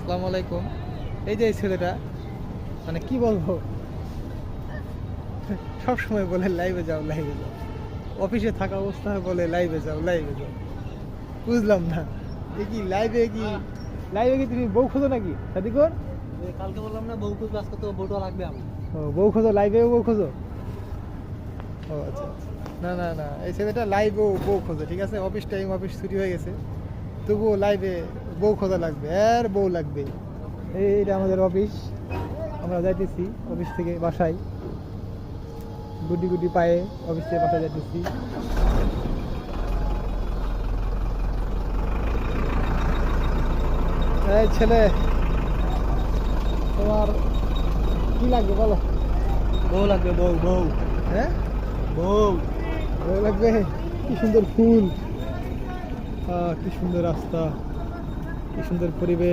আসসালামু আলাইকুম। এই যে এই ছেলেটা, মানে কি বলবো, সব সময় বলে লাইভে যাও লাইভে যাও, অফিসে থাকা অবস্থায় বলে লাইভে যাও লাইভে যাও। বুঝলাম না, এ কি লাইভে কি তুমি বউ খোঁজো নাকি সাদিকর? কালকে বললাম না বউ খুঁজবে, আজকে তো বউটা লাগবে আমার। ও বউ খোঁজো, লাইভেও বউ খোঁজো? ও আচ্ছা আচ্ছা। না না না, এই ছেলেটা লাইভেও বউ খোঁজে, ঠিক আছে? অফিস টাইম, অফিস ছুটি হয়ে গেছে, তবুও লাইভে বউ খোঁজা লাগবে, আর বউ লাগবে। এইটা আমাদের অফিস, আমরা যাইতেছি অফিস থেকে বাসায়, গুডি গুডি পায়ে অফিস থেকে বাসায় যাইতেছি। এই ছেলে, তোমার কি লাগবে বলো? বউ লাগবে, বউ বউ হ্যাঁ, বউ। ভালো লাগবে। কি সুন্দর ফুল, কি সুন্দর রাস্তা, কি সুন্দর পরিবেশ।